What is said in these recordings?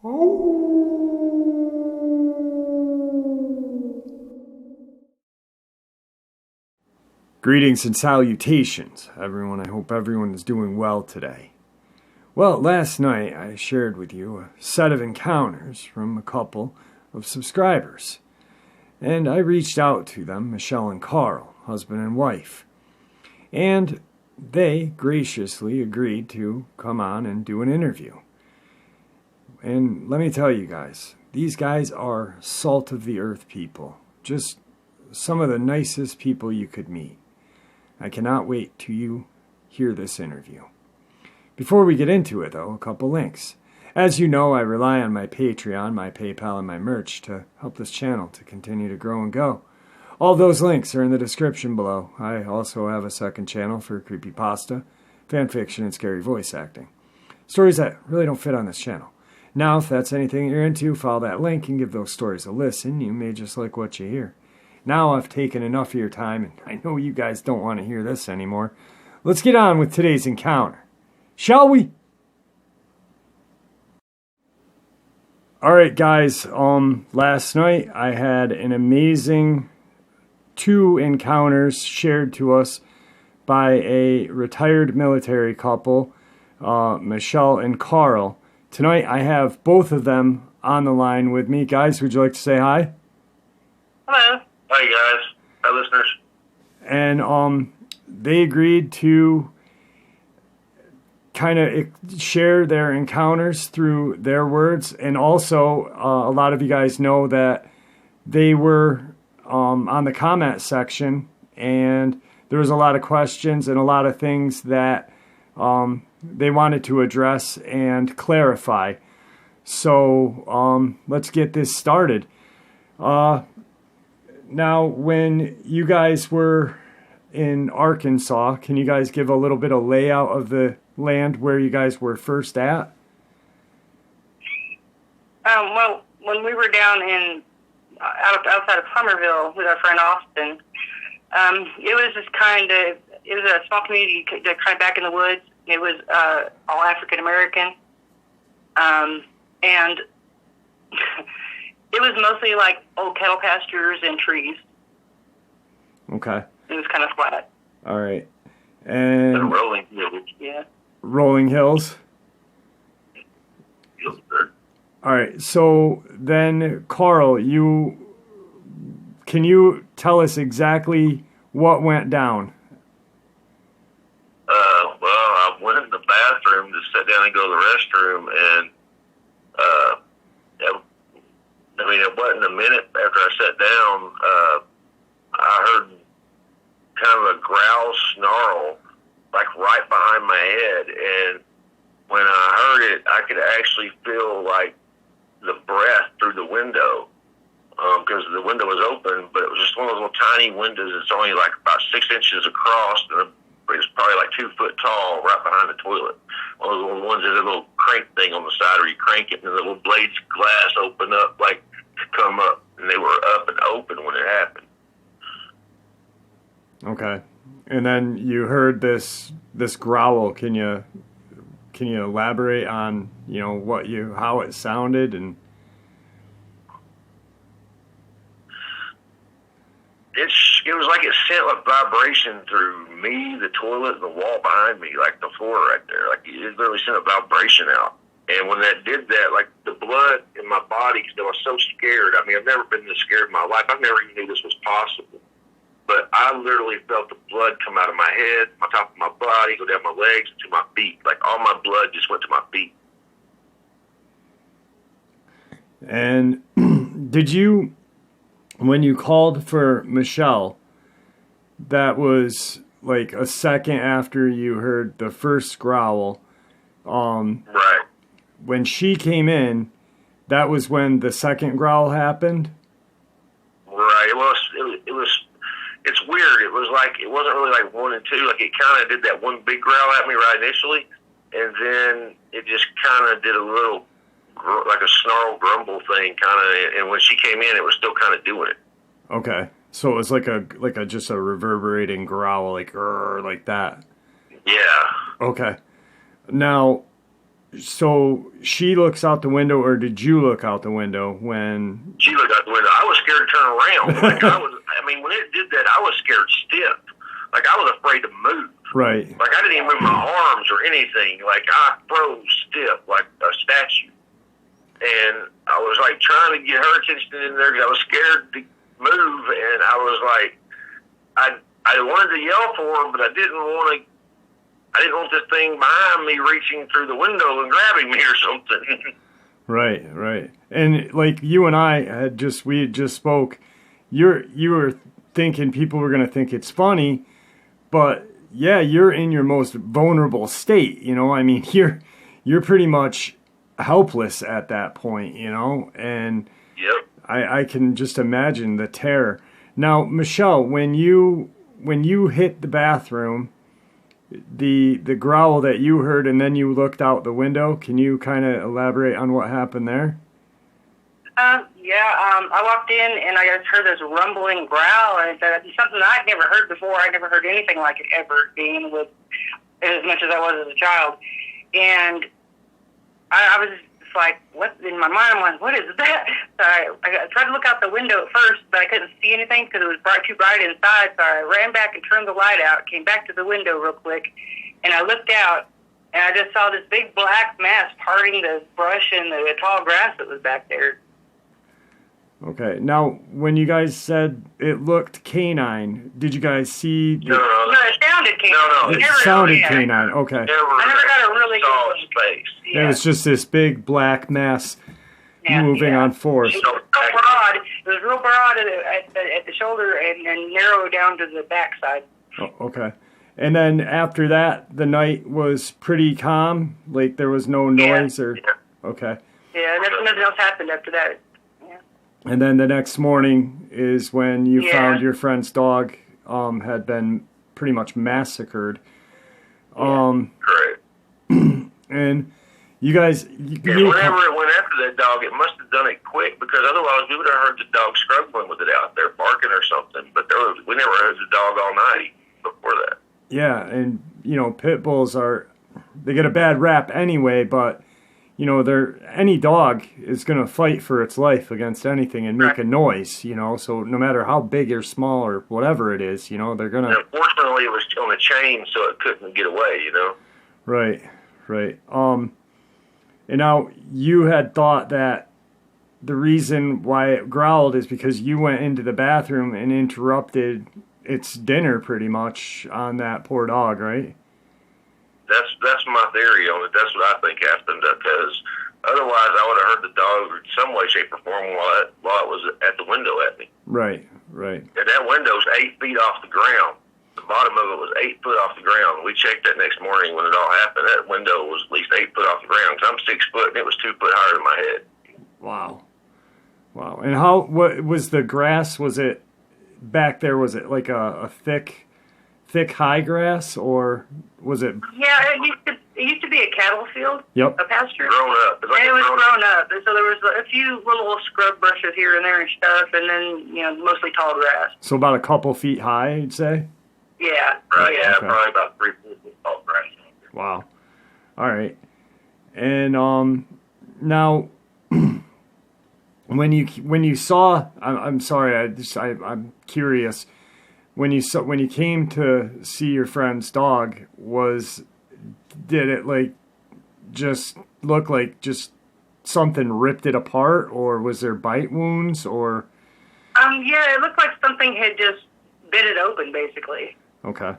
Greetings and salutations, everyone. I hope everyone is doing well today. Well, last night I shared with you a set of encounters from a couple of subscribers. And I reached out to them, Michelle and Carl, husband and wife. And they graciously agreed to come on and do an interview. And let me tell you guys, these guys are salt of the earth people. Just some of the nicest people you could meet. I cannot wait till you hear this interview. Before we get into it, though, a couple links. As you know, I rely on my Patreon, my PayPal, and my merch to help this channel to continue to grow and go. All those links are in the description below. I also have a second channel for creepypasta, fanfiction, and scary voice acting. Stories that really don't fit on this channel. Now, if that's anything you're into, follow that link and give those stories a listen. You may just like what you hear. Now I've taken enough of your time, and I know you guys don't want to hear this anymore. Let's get on with today's encounter. Shall we? Alright guys, last night I had an amazing 2 encounters shared to us by a retired military couple, Michelle and Carl. Tonight I have both of them on the line with me. Guys, would you like to say hi? Hello. Hi guys. Hi listeners. And they agreed to kind of share their encounters through their words. And also, a lot of you guys know that they were on the comment section, and there was a lot of questions and a lot of things that they wanted to address and clarify. So let's get this started. Now, when you guys were in Arkansas, can you guys give a little bit of layout of the land where you guys were first at? Well, when we were down in outside of Somerville with our friend Austin, it was a small community kind of back in the woods. It was all African American, and it was mostly like old cattle pastures and trees. Okay. It was kind of flat. All right. And rolling hills. Yeah. Rolling hills? All right. So then, Carl, can you tell us exactly what went down? Well, I went in the bathroom to sit down and go to the restroom, and it wasn't a minute after I sat down, I heard kind of a growl snarl, like right behind my head, and when I heard it, I could actually feel like the breath through the window, because the window was open, but it was just one of those little tiny windows that's only like about 6 inches across, and it's probably like 2 foot tall, right behind the toilet. One of those ones that has a little crank thing on the side where you crank it, and the little blades of glass open up, like come up, and they were up and open when it happened. Okay. And then you heard this growl. Can you elaborate on, how it sounded? And it was like it sent a vibration through me, the toilet, and the wall behind me, like the floor right there. Like it literally sent a vibration out. And when that did that, like the blood in my body, because I was so scared. I mean, I've never been this scared in my life. I never even knew this was possible. But I literally felt the blood come out of my head, my top of my body, go down my legs, and to my feet. Like all my blood just went to my feet. And did you, when you called for Michelle, that was like a second after you heard the first growl. Right. When she came in, that was when the second growl happened? Right. It's weird. It was like, it wasn't really like 1 and 2. Like it kind of did that one big growl at me right initially, and then it just kind of did a little, like a snarl grumble thing, kind of. And when she came in, it was still kind of doing it. Okay, so it was like a just a reverberating growl, like that. Yeah. Okay. Now, So she looks out the window, or did you look out the window when? She looked out the window. I was scared to turn around. When it did that, I was scared stiff. Like, I was afraid to move. Right. Like, I didn't even move my arms or anything. Like, I froze stiff, like a statue. And I was, like, trying to get her attention in there because I was scared to move. And I was like, I wanted to yell for her, but I didn't want this thing behind me reaching through the window and grabbing me or something. Right. And like you and I had just spoke, you were thinking people were going to think it's funny, but yeah, you're in your most vulnerable state, you know? I mean, you're pretty much helpless at that point, you know? And yep. I can just imagine the terror. Now, Michelle, when you hit the bathroom, the growl that you heard, and then you looked out the window, can you kind of elaborate on what happened there? I walked in and I just heard this rumbling growl, and it's something I'd never heard before. I'd never heard anything like it ever, being with as much as I was as a child. And I was just like, what? In my mind, I'm like, what is that? So I tried to look out the window at first, but I couldn't see anything because it was too bright inside. So I ran back and turned the light out, came back to the window real quick, and I looked out, and I just saw this big black mass parting the brush and the tall grass that was back there. Okay. Now, when you guys said it looked canine, did you guys see? No, it sounded canine. No, it sounded canine. Okay. I never got a really good space. Yeah. It was just this big black mass moving on force. It was real broad. It was real broad at the shoulder and then narrow down to the backside. Oh, okay. And then after that, the night was pretty calm. Like there was no noise or. Okay. Yeah, nothing else happened after that. And then the next morning is when you found your friend's dog had been pretty much massacred. Correct. And you guys... whenever it went after that dog, it must have done it quick, because otherwise we would have heard the dog struggling with it out there, barking or something. But we never heard the dog all night before that. Yeah, and, pit bulls they get a bad rap anyway, but... any dog is going to fight for its life against anything and make a noise, so no matter how big or small or whatever it is, they're going to... Unfortunately, it was on a chain, so it couldn't get away, Right. And now you had thought that the reason why it growled is because you went into the bathroom and interrupted its dinner pretty much on that poor dog, right? That's my theory on it. That's what I think happened, because otherwise I would have heard the dog in some way, shape, or form while it was at the window at me. Right. And that window's 8 feet off the ground. The bottom of it was 8 foot off the ground. We checked that next morning when it all happened. That window was at least 8 foot off the ground, because I'm 6 foot and it was 2 foot higher than my head. Wow. And what was the grass? Was it back there? Was it like a thick high grass, or was it? Yeah, it used to be a cattle field. Yep. A pasture. Grown up. It was grown up. And so there was a few little scrub brushes here and there and stuff, and then, mostly tall grass. So about a couple feet high, you'd say? Yeah. Right, yeah, okay. Probably about 3 feet tall grass. Wow. All right. And now when you saw, I'm sorry, I'm curious. When you came to see your friend's dog, did it just look like just something ripped it apart, or was there bite wounds, or? Yeah, it looked like something had just bit it open, basically. Okay.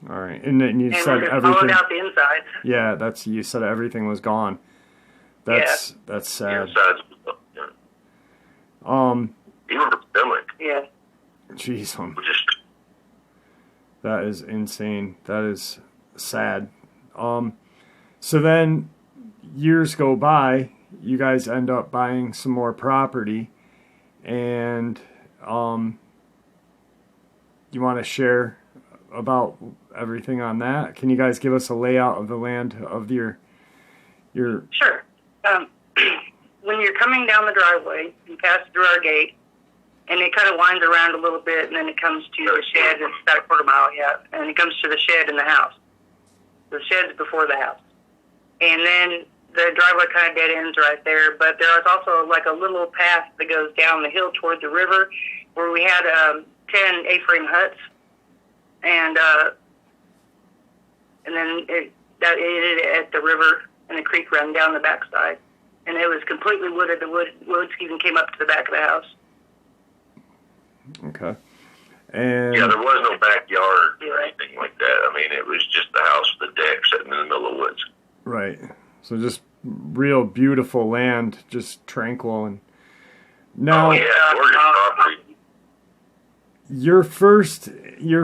All right. And then you said everything. Followed out the inside. Yeah, you said everything was gone. That's sad. The insides. Even the stomach. Yeah. Jeez, that is insane. That is sad. So then years go by, you guys end up buying some more property, and you want to share about everything on that? Can you guys give us a layout of the land of your Sure. When you're coming down the driveway, you pass through our gate, and it kind of winds around a little bit, and then it comes to the shed. It's about a quarter mile, and it comes to the shed in the house. The shed's before the house. And then the driveway kind of dead ends right there, but there was also like a little path that goes down the hill toward the river where we had 10 A-frame huts, and then it ended at the river and the creek run down the backside, and it was completely wooded. The woods even came up to the back of the house. Okay. And yeah, there was no backyard or anything like that. I mean, it was just the house with the deck sitting in the middle of the woods. Right. So just real beautiful land, just tranquil. And now, oh, yeah, gorgeous property. Your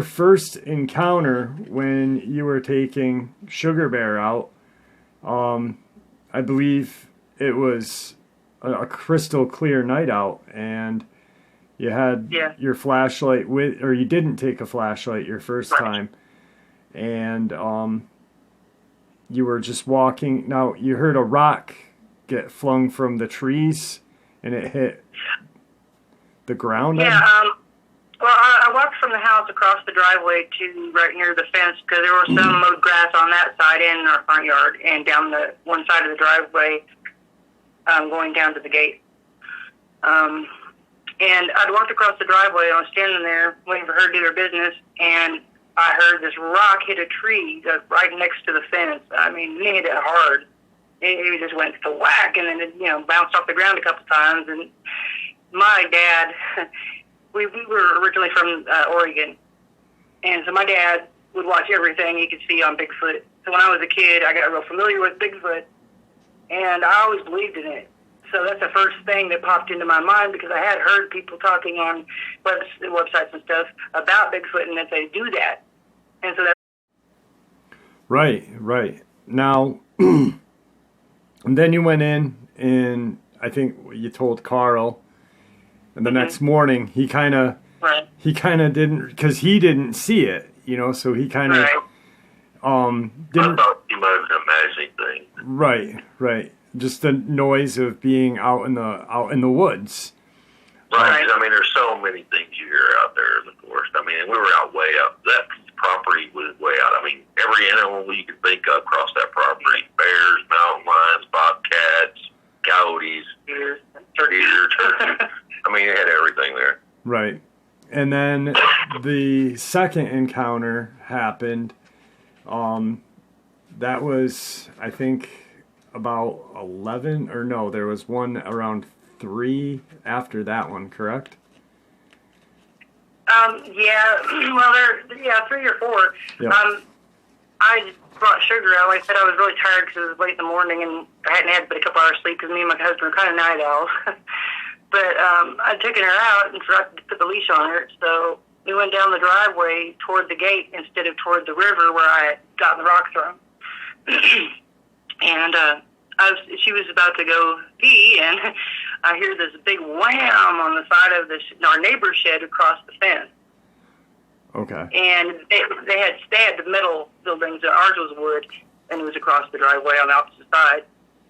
first encounter when you were taking Sugar Bear out, I believe it was a crystal clear night out, and you had your flashlight with, or you didn't take a flashlight your first time, and you were just walking. Now you heard a rock get flung from the trees, and it hit the ground. Yeah. Well, I walked from the house across the driveway to right near the fence because there was some mowed grass on that side and in our front yard, and down the one side of the driveway, going down to the gate. And I'd walked across the driveway, and I was standing there waiting for her to do her business, and I heard this rock hit a tree right next to the fence. I mean, it hit it hard. It just went to whack, and then it, bounced off the ground a couple times. And my dad, we were originally from Oregon, and so my dad would watch everything he could see on Bigfoot. So when I was a kid, I got real familiar with Bigfoot, and I always believed in it. So that's the first thing that popped into my mind, because I had heard people talking on websites and stuff about Bigfoot and that they do that. And so that. Right. Now, and then you went in, and I think you told Carl, and the next morning he kind of didn't, because he didn't see it, so he kind of didn't. I thought he might have been imagining things. Right. Just the noise of being out in the woods. Right. I mean, there's so many things you hear out there in the forest. I mean, we were out way out. That property was way out. I mean, every animal you could think of across that property: bears, mountain lions, bobcats, coyotes, deer, turkeys. I mean, it had everything there. Right. And then the second encounter happened. That was, I think, about 11, or no, there was one around 3 after that one, correct? Yeah, well, 3 or 4. Yep. I brought sugar out. Like I said, I was really tired because it was late in the morning, and I hadn't had but a couple hours sleep because me and my husband were kind of night owls. But I'd taken her out and forgot to put the leash on her, so we went down the driveway toward the gate instead of toward the river where I had gotten the rock thrown. And she was about to go pee, and I hear this big wham on the side of our neighbor's shed across the fence. Okay. And they had the metal buildings, and ours was wood, and it was across the driveway on the opposite side.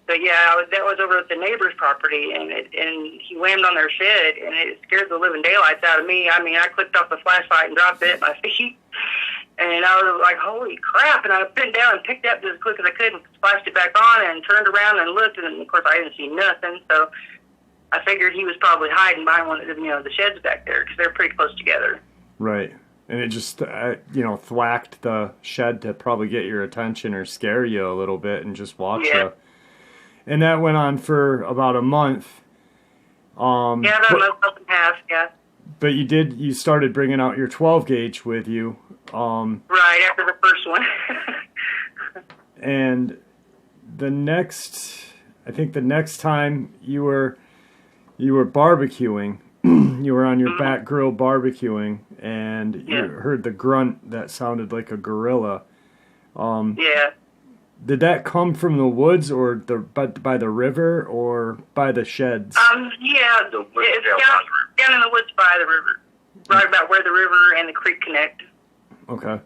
But yeah, that was over at the neighbor's property, and he whammed on their shed, and it scared the living daylights out of me. I mean, I clicked off the flashlight and dropped it at my feet, and I was like, holy crap, and I bent down and picked up as quick as I could and splashed it back on and turned around and looked, and of course I didn't see nothing, so I figured he was probably hiding behind one of the sheds back there, because they're pretty close together. Right. And it just, thwacked the shed to probably get your attention or scare you a little bit and just watch you. And that went on for about a month. About a month and a half, yeah. But you started bringing out your 12 gauge with you. Right, after the first one. And the next time you were barbecuing, you were on your back grill barbecuing, and you heard the grunt that sounded like a gorilla. Did that come from the woods, or by the river, or by the sheds? It's down in the woods by the river, right about where the river and the creek connect. Okay.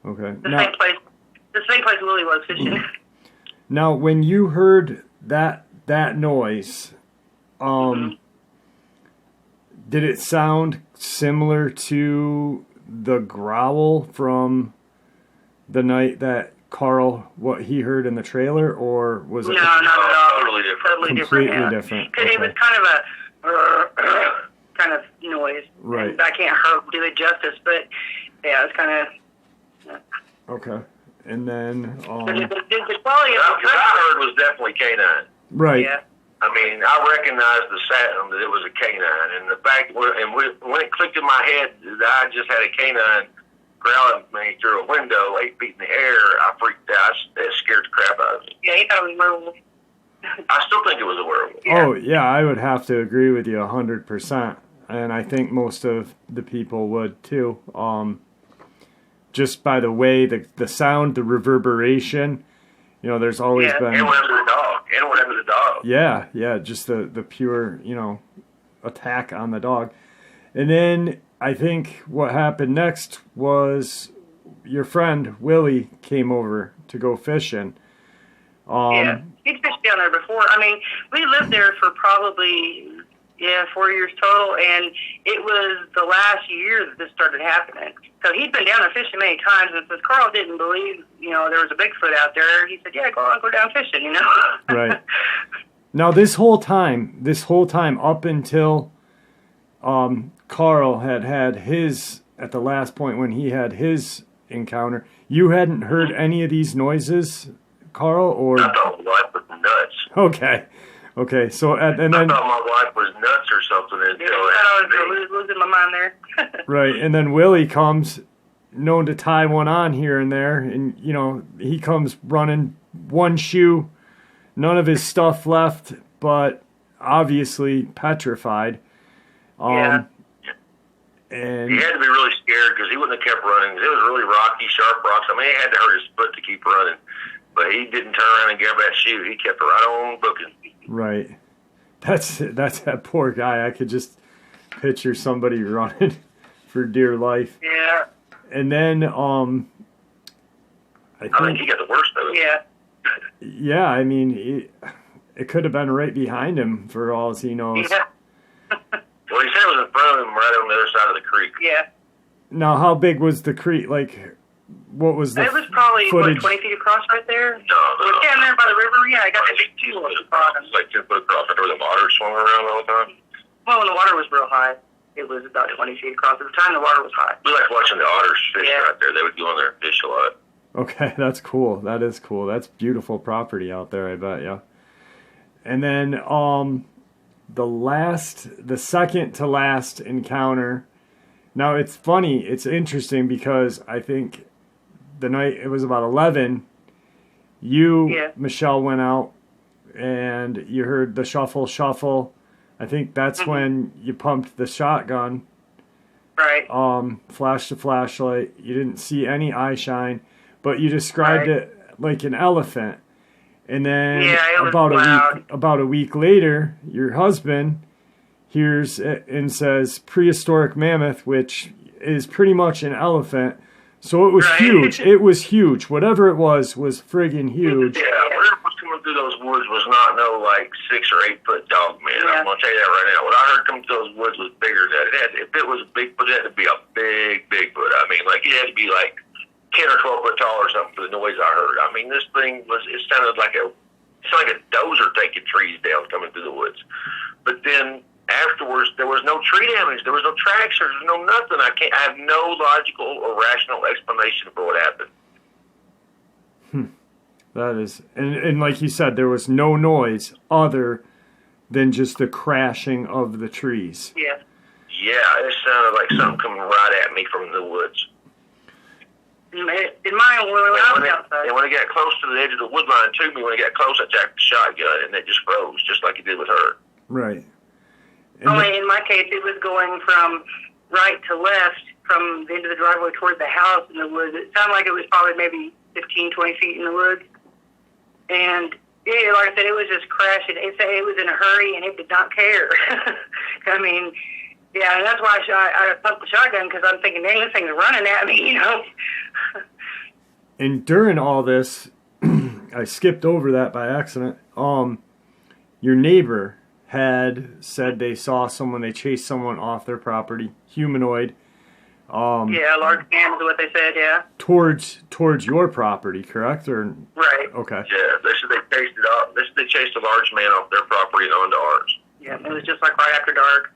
The same place Lily was fishing. Now, when you heard that noise, did it sound similar to the growl from the night that Carl what he heard in the trailer, or was it? No, not at all. Totally different. Totally Completely different. different. Because Okay. it was kind of a kind of noise. Right. And I can't do it justice, but yeah, it's kind of. Okay. And then, The quality of the What I heard was definitely canine. right. Yeah. I mean, I recognized the sound that it was a canine, and the fact when it clicked in my head that I just had a canine growling at me through a window 8 feet in the air, I freaked out. It scared the crap out of me. Yeah, he thought it was werewolf. I still think it was a werewolf. Yeah. Oh, yeah, I would have to agree with you 100%. And I think most of the people would too. Just by the way, the sound, the reverberation, you know, there's always been... And whatever the dog. And whatever the dog. Yeah, just the pure, you know, attack on the dog. And then I think what happened next was your friend Willie came over to go fishing. Yeah, he'd fished down there before. I mean, we lived there for probably 4 years total, and it was the last year that this started happening. So he'd been down there fishing many times, and since Carl didn't believe, you know, there was a Bigfoot out there, he said, "Yeah, go on, go down fishing," you know. Right. Now this whole time up until Carl had his, at the last point when he had his encounter, you hadn't heard any of these noises, Carl, or? I thought my wife was nuts. Okay. So and I then thought my wife was nuts or something until I was losing my mind there. right, and then Willie comes, known to tie one on here and there, and you know he comes running, one shoe, none of his stuff left, but obviously petrified. Yeah. And he had to be really scared because he wouldn't have kept running. It was really rocky, sharp rocks. I mean, he had to hurt his foot to keep running. But he didn't turn around and grab that shoe. He kept right on booking. right, that's that poor guy. I could just picture somebody running for dear life. Yeah. And then I think he got the worst of it. yeah, I mean it could have been right behind him for all as he knows. Yeah. Well, he said it was in front of him right on the other side of the creek. Yeah. Now, how big was the creek? Like, what was the It was probably, footage? 20 feet across right there? No. Yeah, there by the river. Yeah, I got the big two on the bottom. It was like 10 foot across. I remember the water swung around all the time. Well, when the water was real high, it was about 20 feet across. At the time, the water was high. We liked watching the otters fish Yeah. right there. They would go in there and fish a lot. Okay, that's cool. That is cool. That's beautiful property out there, I bet, yeah. And then the second to last encounter. Now it's funny, it's interesting because I think the night it was about 11, Michelle, went out and you heard the shuffle. I think that's when you pumped the shotgun. Right. Flashed the flashlight. You didn't see any eye shine, but you described it like an elephant. And then it was about loud. a week later, your husband hears it and says prehistoric mammoth, which is pretty much an elephant. So it was huge. It was huge. Whatever it was friggin' huge. Yeah, whatever was coming through those woods was not no like 6 or 8 foot Dogman. Yeah. I'm gonna tell you that right now. What I heard coming through those woods was bigger than that. If it was a Bigfoot, it had to be a big Bigfoot. I mean, like it had to be like 10 or 12 foot tall or something for the noise I heard. I mean, this thing it sounded like a dozer taking trees down coming through the woods. But then afterwards, there was no tree damage. There was no tracks. There was no nothing. I have no logical or rational explanation for what happened. That is, and like you said, there was no noise other than just the crashing of the trees. Yeah. Yeah, it sounded like something coming right at me from the woods. In my own world, I was outside. And when it got close to the edge of the wood line to me, when it got close, I jacked the shotgun, and it just froze, just like it did with her. Right. And Only in my case, it was going from right to left from the end of the driveway toward the house in the woods. It sounded like it was probably maybe 15, 20 feet in the woods. And yeah, like I said, it was just crashing. It said it was in a hurry, and it did not care. I mean, yeah, and that's why I pumped the shotgun, because I'm thinking, dang, this thing's running at me, you know. And during all this, I skipped over that by accident. Your neighbor had said they saw someone, they chased someone off their property, humanoid, Yeah, large cans is what they said. Yeah. Towards your property, correct? Or Right. okay. Yeah, they said they chased it off. They said they chased a large man off their property and onto ours. Yeah, it was just like right after dark.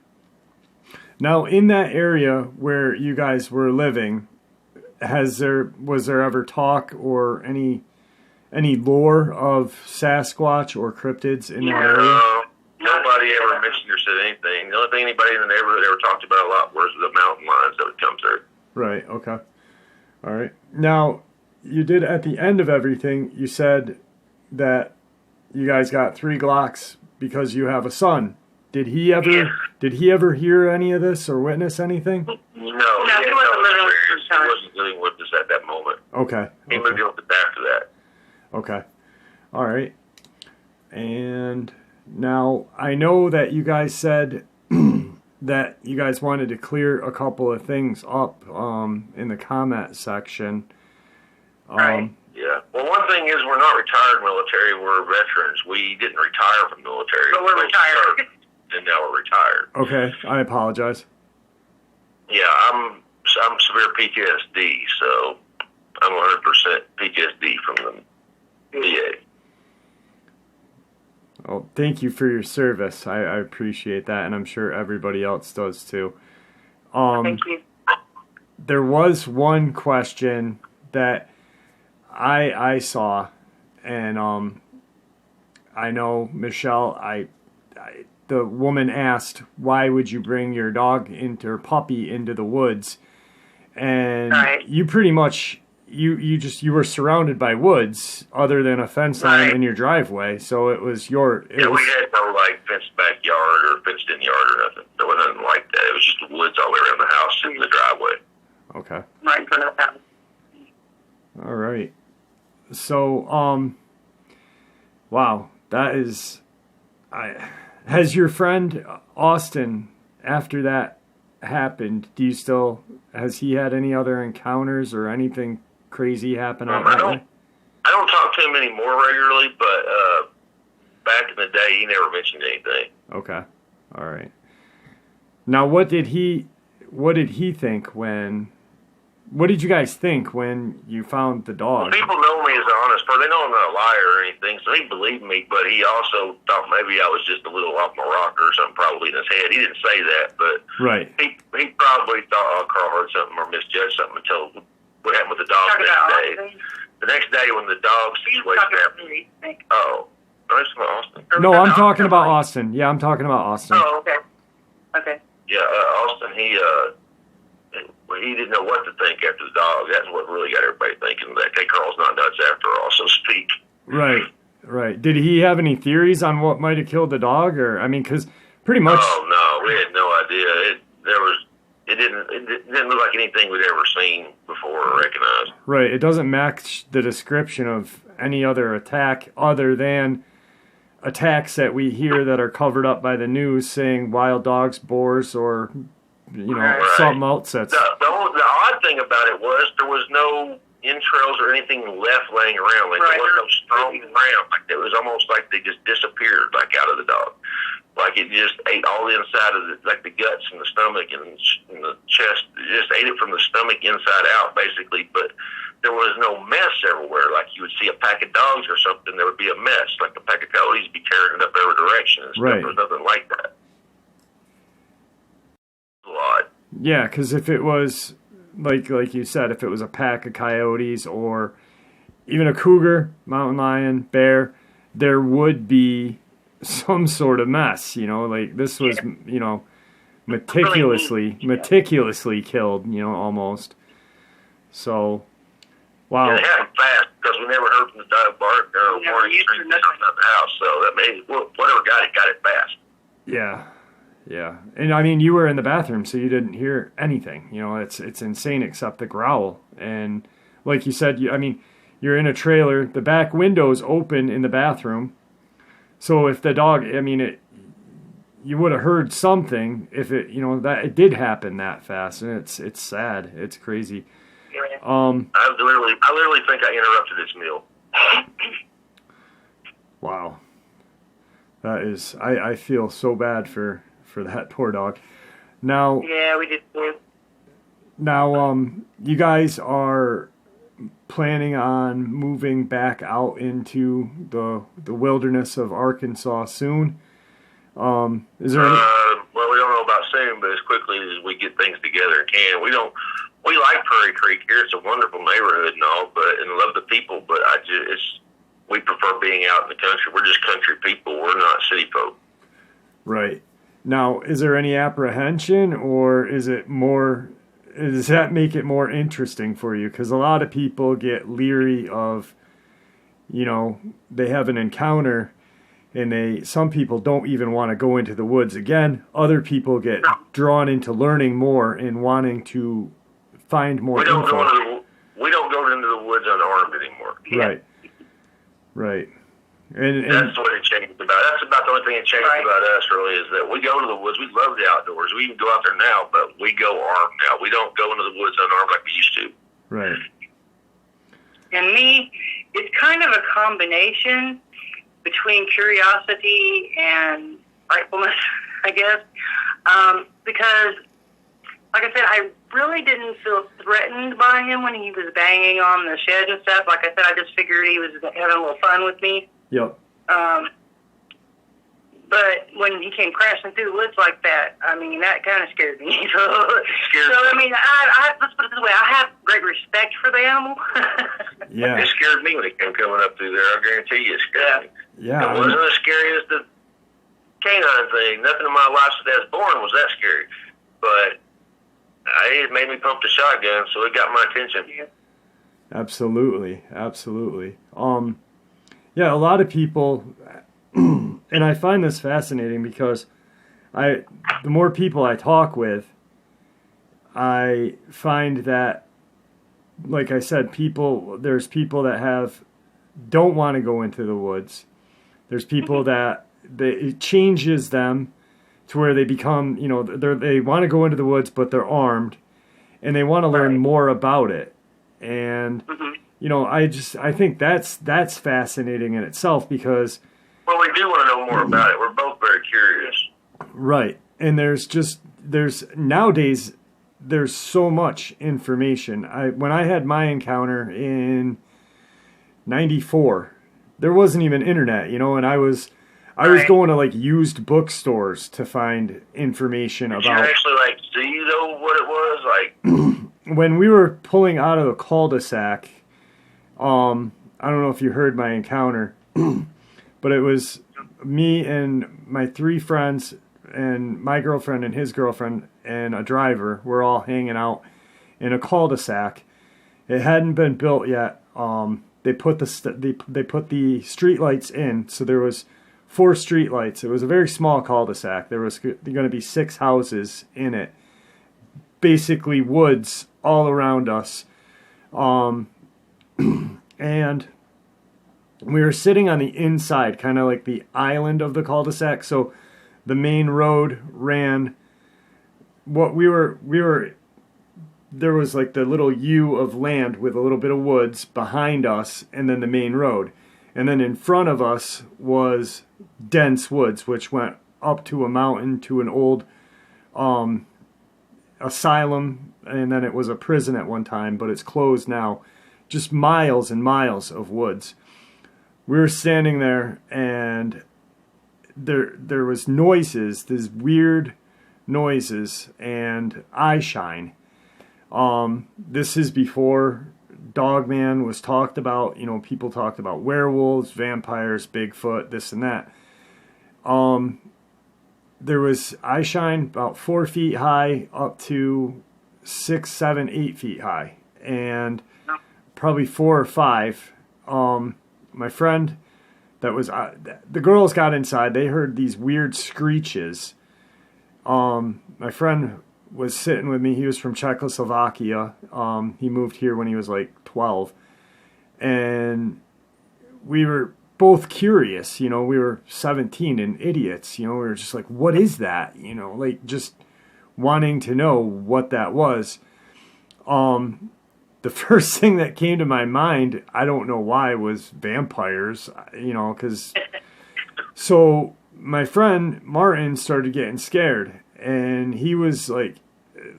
Now, in that area where you guys were living, was there ever talk or any lore of Sasquatch or cryptids in that area? No, nobody ever mentioned or said anything. The only thing anybody in the neighborhood ever talked about a lot was the mountain lions that would come through. Right, okay. All right. Now, you did, at the end of everything, you said that you guys got 3 Glocks because you have a son. Did he ever hear any of this or witness anything? No, he wasn't living with us. He wasn't living with us at that moment. Okay. He moved in with us after that. Okay. All right. And now, I know that you guys said that you guys wanted to clear a couple of things up in the comment section. Right. Yeah. Well, one thing is we're not retired military. We're veterans. We didn't retire from the military. But we're retired. And now we're retired. Okay. I apologize. Yeah, I'm severe PTSD, so I'm 100% PTSD from the VA. Well, thank you for your service. I appreciate that, and I'm sure everybody else does too. Thank you. There was one question that I saw, and I know Michelle. The woman asked, "Why would you bring your dog or puppy into the woods?" And right. you pretty much you were surrounded by woods other than a fence line Right. in your driveway, so it was We had no fenced backyard or fenced in yard or nothing. There was nothing like that. It was just the woods all the way around the house and the driveway. Okay. Right in front of the house. All right. So wow, that is has your friend Austin, after that happened, has he had any other encounters or anything crazy happen out that way? I don't talk to him anymore regularly, but back in the day, he never mentioned anything. Okay. All right. Now, what did he think what did you guys think when you found the dog? Well, people know me as an honest person. They know I'm not a liar or anything, so he believed me, but he also thought maybe I was just a little off my rocker or something probably in his head. He didn't say that, but Right. he probably thought Carl heard something or misjudged something until what happened with the dog the next day. The next day when the dog situation happened. Oh. I'm talking about Austin. No, I'm talking about Austin. Yeah, I'm talking about Austin. Oh, okay. Okay. Yeah, Austin, he didn't know what to think after the dog. That's what really got everybody thinking that Carl's not nuts after all, so to speak. Right. Did he have any theories on what might have killed the dog? Or, I mean, because pretty much... Oh, no, we had no idea. It didn't look like anything we'd ever seen before or recognized. Right, it doesn't match the description of any other attack other than attacks that we hear that are covered up by the news saying wild dogs, boars, or, something else that's... The odd thing about it was there was no entrails or anything left laying around. Like, there was no strong around. Like, it was almost like they just disappeared, like, out of the dog. Like, it just ate all the inside of it, like the guts and the stomach and the chest. It just ate it from the stomach inside out, basically. But there was no mess everywhere. Like, you would see a pack of dogs or something, there would be a mess. Like, a pack of coyotes would be tearing it up every direction and stuff. Right. There was nothing like that. A lot. Yeah, because if it was, like you said, if it was a pack of coyotes or even a cougar, mountain lion, bear, there would be some sort of mess, like this was, meticulously killed, almost. So, wow. Yeah, it happened fast because we never heard from the dog bark or warning screams outside the house, so that made whatever got it fast. Yeah. And I mean, you were in the bathroom, so you didn't hear anything. It's insane except the growl. And like you said, you're in a trailer, the back window's open in the bathroom. So if the dog, you would have heard something if it, that it did happen that fast, and it's sad, it's crazy. I literally think I interrupted its meal. Wow, that is, I feel so bad for that poor dog. Now, yeah, we did too. Now, you guys are planning on moving back out into the wilderness of Arkansas soon. Is there any... Well, we don't know about soon, but as quickly as we get things together and can. We like Prairie Creek here. It's a wonderful neighborhood and all, and love the people, but we prefer being out in the country. We're just country people. We're not city folk. Right. Now, is there any apprehension, or is it more... Does that make it more interesting for you? Because a lot of people get leery of, they have an encounter, and some people don't even want to go into the woods again. Other people get drawn into learning more and wanting to find more info. We don't go into the woods unarmed anymore. Right. And that's what it changed about. That's about the only thing that changed about us, really, is that we go to the woods. We love the outdoors. We even go out there now, but we go armed now. We don't go into the woods unarmed like we used to. Right. And me, it's kind of a combination between curiosity and frightfulness, I guess. Because, like I said, I really didn't feel threatened by him when he was banging on the shed and stuff. Like I said, I just figured he was having a little fun with me. Yep. But when he came crashing through the woods like that, I mean, that kind of scared me. So I mean, let's put it this way: I have great respect for the animal. Yeah. It scared me when he came coming up through there. I guarantee you, it scared me. Yeah. It wasn't as scary as the canine thing. Nothing in my life since I was born was that scary. But it made me pump the shotgun, so it got my attention. Absolutely. Yeah, a lot of people, and I find this fascinating because the more people I talk with, I find that, like I said, there's people that don't want to go into the woods. There's people that it changes them to where they become, they want to go into the woods, but they're armed, and they want to learn more about it. And I think that's fascinating in itself because... Well, we do want to know more about it. We're both very curious. Right. And nowadays, there's so much information. When I had my encounter in 94, there wasn't even internet, and I was going to used bookstores to find information about... Did you actually see though what it was? When we were pulling out of the cul-de-sac, I don't know if you heard my encounter, but it was me and my 3 friends and my girlfriend and his girlfriend and a driver. We're all hanging out in a cul-de-sac. It hadn't been built yet. They put the street lights in, so there was 4 street lights. It was a very small cul-de-sac. There was going to be 6 houses in it. Basically woods all around us. And we were sitting on the inside, kind of like the island of the cul-de-sac. So the main road ran, there was the little U of land with a little bit of woods behind us, and then the main road. And then in front of us was dense woods, which went up to a mountain to an old asylum, and then it was a prison at one time, but it's closed now. Just miles and miles of woods. We were standing there, and there was noises, these weird noises, and eye shine. This is before Dogman was talked about. People talked about werewolves, vampires, Bigfoot, this and that. There was eye shine about 4 feet high up to 6, 7, 8 feet high, and probably 4 or 5. My friend the girls got inside. They heard these weird screeches. My friend was sitting with me. He was from Czechoslovakia. He moved here when he was 12, and we were both curious. We were 17 and idiots. We were just like, what is that? Just wanting to know what that was. The first thing that came to my mind, I don't know why, was vampires, because... So my friend Martin started getting scared, and he was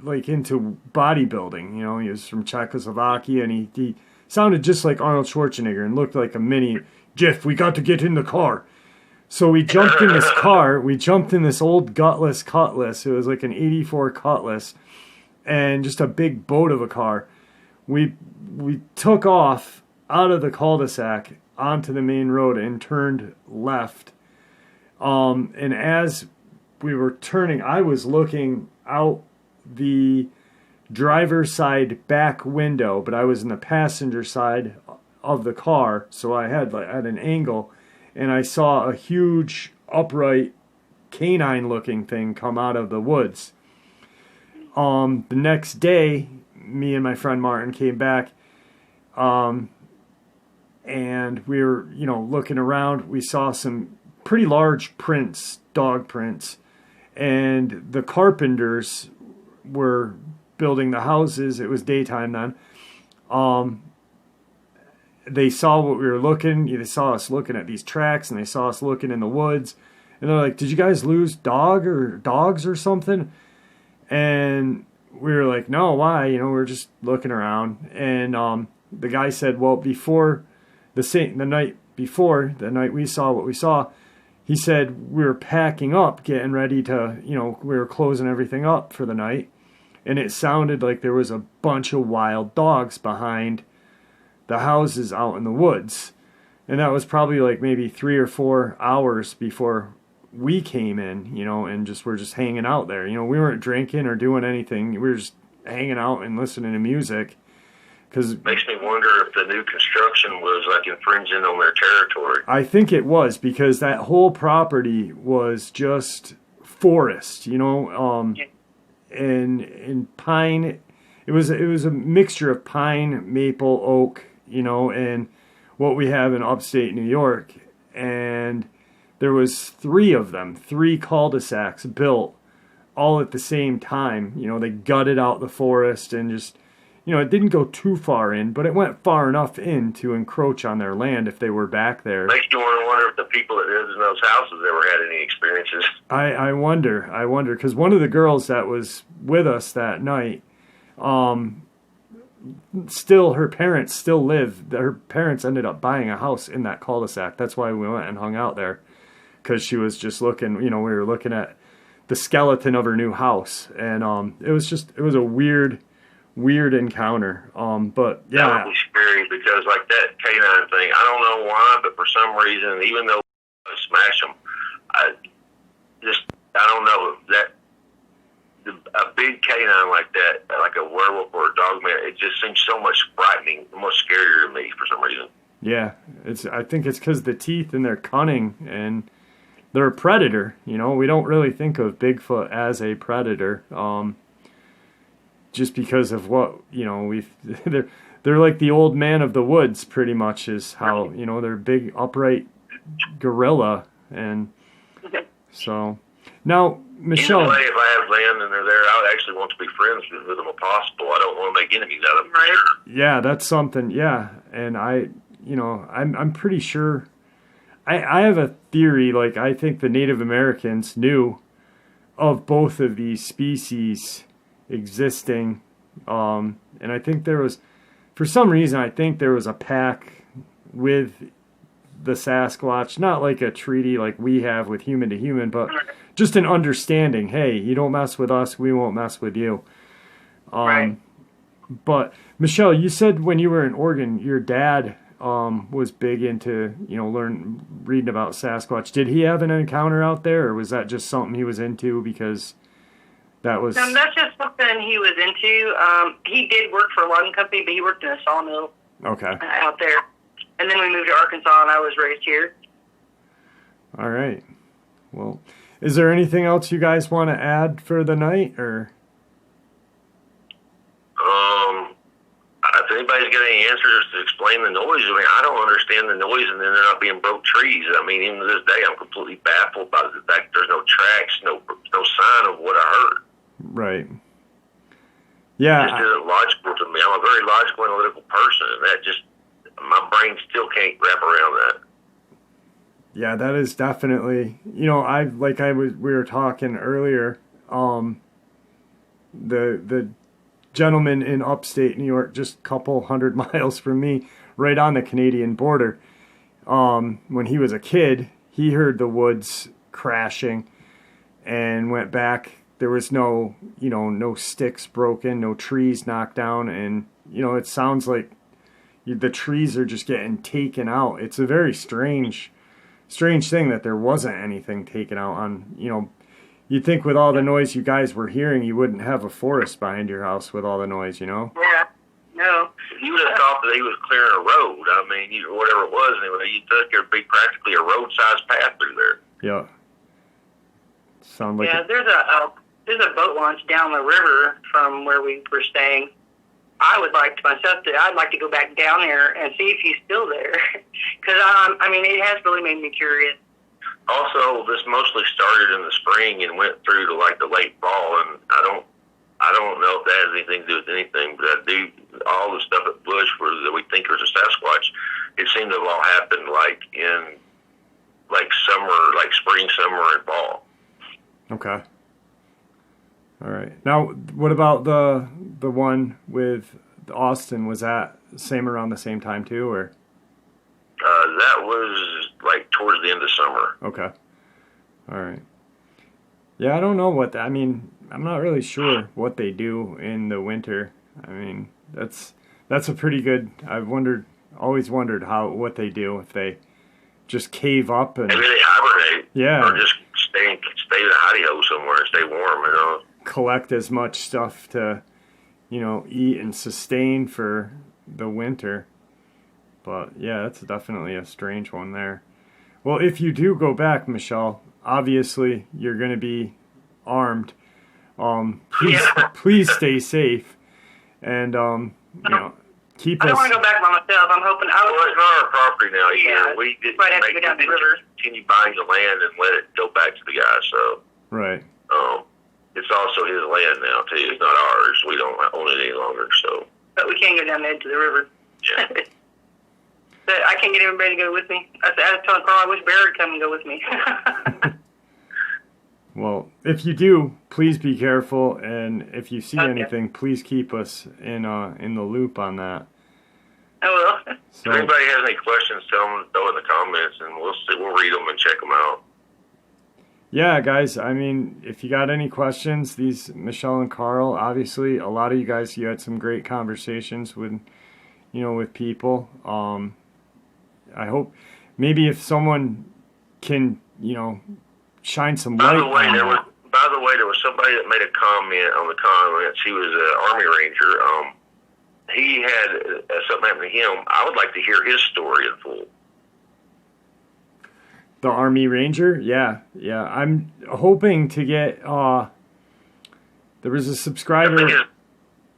like into bodybuilding. You know, he was from Czechoslovakia, and he sounded just like Arnold Schwarzenegger and looked like a mini. Jeff, we got to get in the car. So we jumped in this car. We jumped in this old gutless Cutlass. It was like an '84 Cutlass, and just a big boat of a car. We took off out of the cul-de-sac onto the main road and turned left. And as we were turning, I was looking out the driver's side back window, but I was in the passenger side of the car, so I had at an angle, and I saw a huge upright canine-looking thing come out of the woods. The next day, me and my friend Martin came back, and we were, looking around. We saw some pretty large prints, dog prints, and the carpenters were building the houses. It was daytime then. They saw what we were looking. They saw us looking at these tracks, and they saw us looking in the woods. And they're like, "Did you guys lose dogs or something?" And we were like, "No, why? We're just looking around." And the guy said, "Well, before the night before, the night we saw what we saw, he said we were packing up, getting ready to, we were closing everything up for the night, and it sounded like there was a bunch of wild dogs behind the houses out in the woods." And that was probably like maybe 3 or 4 hours before we came in, and we're just hanging out there. We weren't drinking or doing anything. We were just hanging out and listening to music. Cause makes me wonder if the new construction was like infringing on their territory. I think it was, because that whole property was just forest, and pine. It was a mixture of pine, maple, oak, and what we have in upstate New York. And there was 3 of them, 3 cul-de-sacs built all at the same time. They gutted out the forest and just, it didn't go too far in, but it went far enough in to encroach on their land if they were back there. Makes you wonder if the people that lived in those houses ever had any experiences. I wonder, because one of the girls that was with us that night, her parents still live. Her parents ended up buying a house in that cul-de-sac. That's why we went and hung out there, because she was just looking, we were looking at the skeleton of her new house, and it was a weird encounter. But yeah, that would be scary, because like that canine thing, I don't know why, but for some reason, even though I smash them, I don't know that a big canine like that, like a werewolf or a dogman, it just seems so much frightening, much scarier to me for some reason. Yeah, I think it's because the teeth, and they're cunning, and they're a predator. We don't really think of Bigfoot as a predator. Just because of what, they're like the old man of the woods, pretty much, is how, they're big, upright gorilla. And so now, Michelle. Either way, if I have land and they're there, I would actually want to be friends with them if possible. I don't want to make enemies out of them. Right. Yeah, that's something. Yeah. And I'm pretty sure, I have a theory, like, I think the Native Americans knew of both of these species existing, and I think there was, for some reason, I think there was a pact with the Sasquatch, not like a treaty like we have with human to human, but just an understanding. Hey, you don't mess with us, we won't mess with you. Right. But Michelle, you said when you were in Oregon, your dad was big into reading about Sasquatch. Did he have an encounter out there, or was that just something he was into because that was? That's just something he was into. He did work for a logging company, but he worked in a sawmill. Okay. Out there, and then we moved to Arkansas, and I was raised here. All right. Well, is there anything else you guys want to add for the night, or? If anybody's got any answers to explain the noise, I don't understand the noise, and then they're not being broke trees. Even to this day, I'm completely baffled by the fact there's no tracks, no sign of what I heard. Right. Yeah. It just isn't logical to me. I'm a very logical, analytical person, and that just, my brain still can't wrap around that. Yeah, that is definitely, we were talking earlier, the gentleman in upstate New York, just a couple 100 miles from me, right on the Canadian border. When he was a kid, he heard the woods crashing and went back. There was no sticks broken, no trees knocked down, and it sounds like the trees are just getting taken out. It's a very strange thing that there wasn't anything taken out on. You'd think with all the noise you guys were hearing, you wouldn't have a forest behind your house with all the noise, Yeah, no. You would have thought that he was clearing a road. I mean, whatever it was, anyway, you took there'd be practically a road-sized path through there. Yeah. Sound like there's a boat launch down the river from where we were staying. I'd like to go back down there and see if he's still there, because it has really made me curious. Also, this mostly started in the spring and went through to like the late fall, and I don't know if that has anything to do with anything, but all the stuff at Bush that we think was a Sasquatch, it seemed to have all happened like in summer, like spring, summer, and fall. Okay. All right. Now, what about the one with Austin? Was that around the same time too, or? That was like towards the end of summer. Okay. All right. Yeah, I don't know I'm not really sure what they do in the winter. I mean, that's a pretty good. Always wondered what they do, if they just cave up and maybe they hibernate. Yeah. Or just stay in a hidey hole somewhere and stay warm. Collect as much stuff to, eat and sustain for the winter. But yeah, that's definitely a strange one there. Well, if you do go back, Michelle, obviously you're going to be armed. Please stay safe, and keep us. I don't want to go back by myself. I'm hoping. Well, it's not our property now. Yeah, we didn't might have to go down the river. Continue buying the land and let it go back to the guy. So right. It's also his land now too. It's not ours. We don't own it any longer. So, but we can't go down there to the river. Yeah. But I can't get everybody to go with me. I was telling Carl I wish Barry would come and go with me. Well, if you do, please be careful, and if you see anything, please keep us in the loop on that. I will. So, if anybody has any questions, tell them to throw in the comments, and we'll read them and check them out. Yeah, guys, if you got any questions, these Michelle and Carl, obviously, a lot of you guys, you had some great conversations with people. I hope maybe if someone can, shine some light. By the way, there was somebody that made a comment on the comments. He was an Army Ranger. He had something happen to him. I would like to hear his story in full. The Army Ranger? Yeah. I'm hoping to get, there was a subscriber.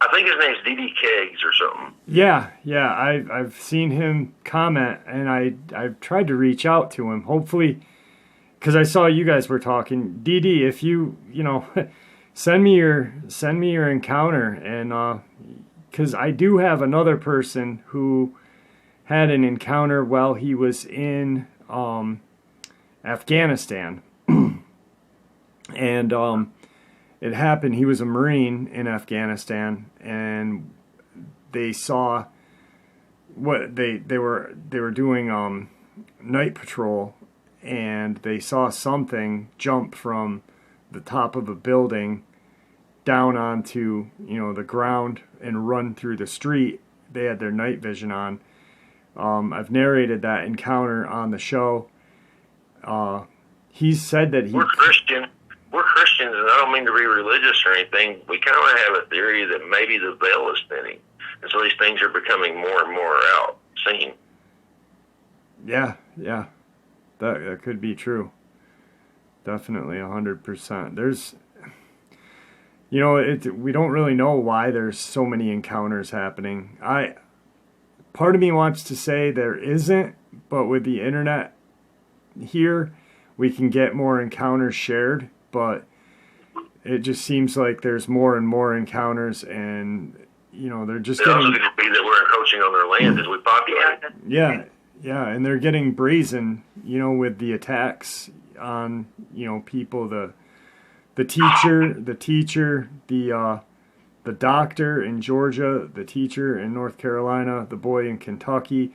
I think his name's D.D. Keggs or something. Yeah. I've seen him comment, and I've tried to reach out to him. Hopefully, because I saw you guys were talking. D.D., if you send me your encounter, and because I do have another person who had an encounter while he was in Afghanistan, and it happened. He was a Marine in Afghanistan, and they saw what they were doing night patrol, and they saw something jump from the top of a building down onto the ground and run through the street. They had their night vision on. I've narrated that encounter on the show. He said that we're Christians, and I don't mean to be religious or anything. We kind of have a theory that maybe the veil is thinning, and so these things are becoming more and more seen. Yeah, that could be true. Definitely 100%. There's, we don't really know why there's so many encounters happening. Part of me wants to say there isn't, but with the internet here, we can get more encounters shared, but it just seems like there's more and more encounters, and they're just it also could be that we're encroaching on their land as we populate. Yeah, and they're getting brazen, with the attacks on people, the the teacher, the doctor in Georgia, the teacher in North Carolina, the boy in Kentucky,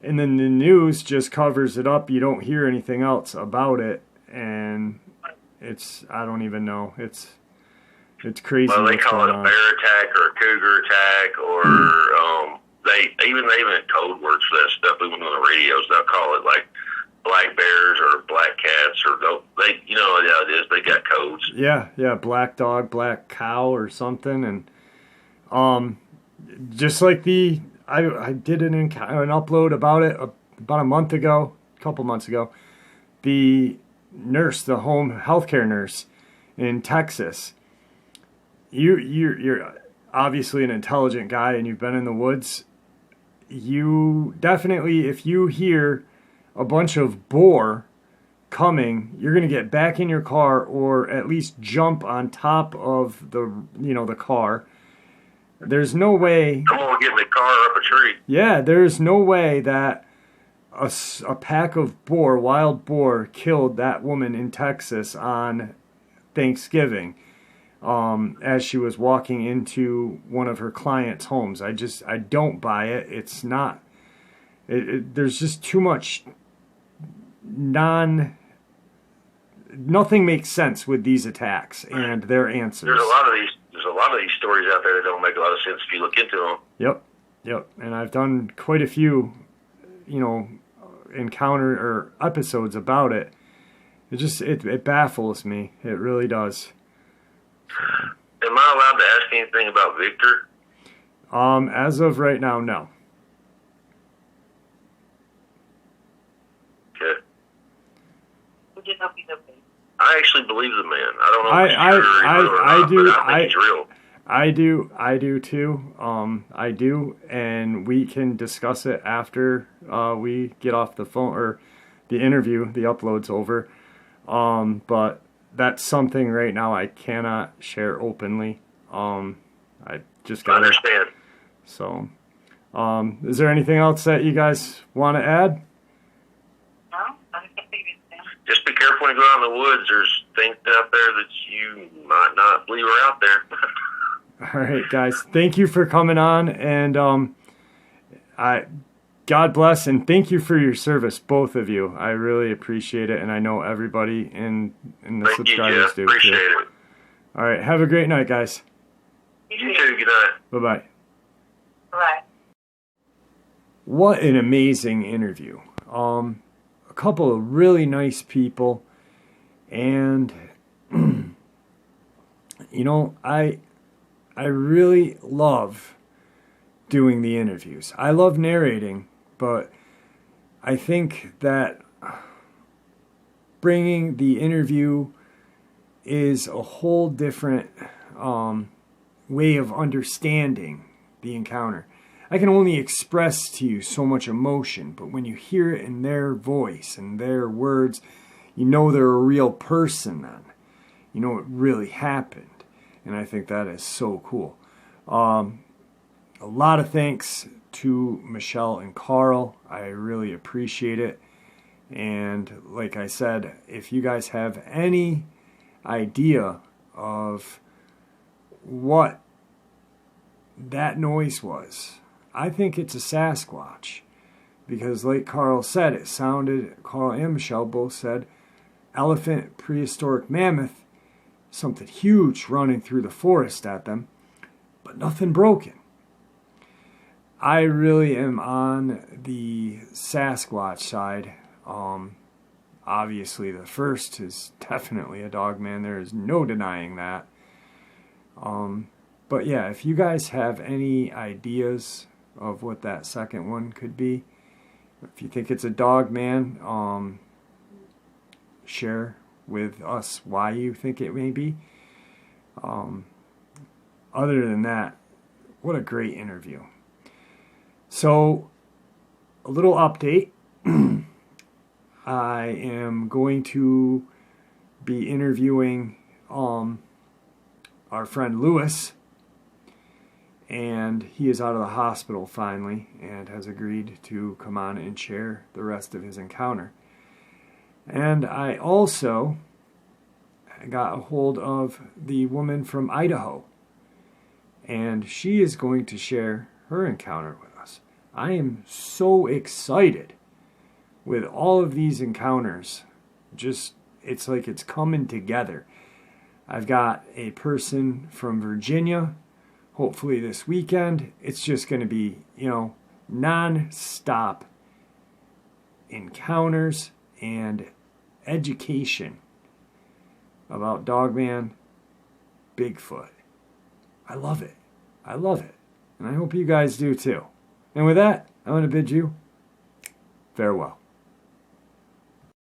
and then the news just covers it up. You don't hear anything else about it, and I don't even know. It's crazy. Well, they call it a bear attack or a cougar attack, or they even code words for that stuff. Even on the radios, they'll call it like black bears or black cats, or they, you know how it is. They got codes. Yeah, black dog, black cow, or something, and just like I did an upload about it about a couple months ago. The nurse, the home healthcare nurse in Texas. You're obviously an intelligent guy, and you've been in the woods. You definitely, if you hear a bunch of boar coming, you're going to get back in your car, or at least jump on top of the car. There's no way. Come on, get in the car up a tree. Yeah, there's no way that a pack of wild boar, killed that woman in Texas on Thanksgiving, as she was walking into one of her clients' homes. I don't buy it. It's not. There's just too much nothing makes sense with these attacks and their answers. There's a lot of these stories out there that don't make a lot of sense if you look into them. Yep. And I've done quite a few, encounter or episodes about it. It baffles me. It really does. Am I allowed to ask anything about Victor? As of right now, no. Okay. We just hope he's okay. I actually believe the man. I don't know if he's real or not, but I think he's real. I do too. I do, and we can discuss it after we get off the phone, or the interview, the upload's over. But that's something right now I cannot share openly. I just gotta understand. So, is there anything else that you guys want to add? No, I think it's just be careful when you go out in the woods. There's things out there that you might not believe are out there. All right, guys. Thank you for coming on, and God bless, and thank you for your service, both of you. I really appreciate it, and I know everybody in the subscribers do. Appreciate it. All right, have a great night, guys. You too. Good night. Bye-bye. Bye. What an amazing interview. A couple of really nice people, and I really love doing the interviews. I love narrating, but I think that bringing the interview is a whole different way of understanding the encounter. I can only express to you so much emotion, but when you hear it in their voice and their words, you know they're a real person then. You know it really happened. And I think that is so cool. A lot of thanks to Michelle and Carl. I really appreciate it. And like I said, if you guys have any idea of what that noise was, I think it's a Sasquatch. Because like Carl said, Carl and Michelle both said, elephant, prehistoric mammoth, something huge running through the forest at them, but nothing broken. I really am on the Sasquatch side. Obviously the first is definitely a Dogman. There is no denying that. But yeah, if you guys have any ideas of what that second one could be, if you think it's a Dogman, share with us why you think it may be. Other than that, what a great interview. So, a little update. I am going to be interviewing our friend Lewis, and he is out of the hospital finally and has agreed to come on and share the rest of his encounter. And I also I got a hold of the woman from Idaho, and she is going to share her encounter with us. I am so excited with all of these encounters. Just, it's like it's coming together. I've got a person from Virginia, hopefully this weekend. It's just going to be, non-stop encounters and education about Dogman, Bigfoot. I love it. I love it. And I hope you guys do too. And with that, I want to bid you farewell.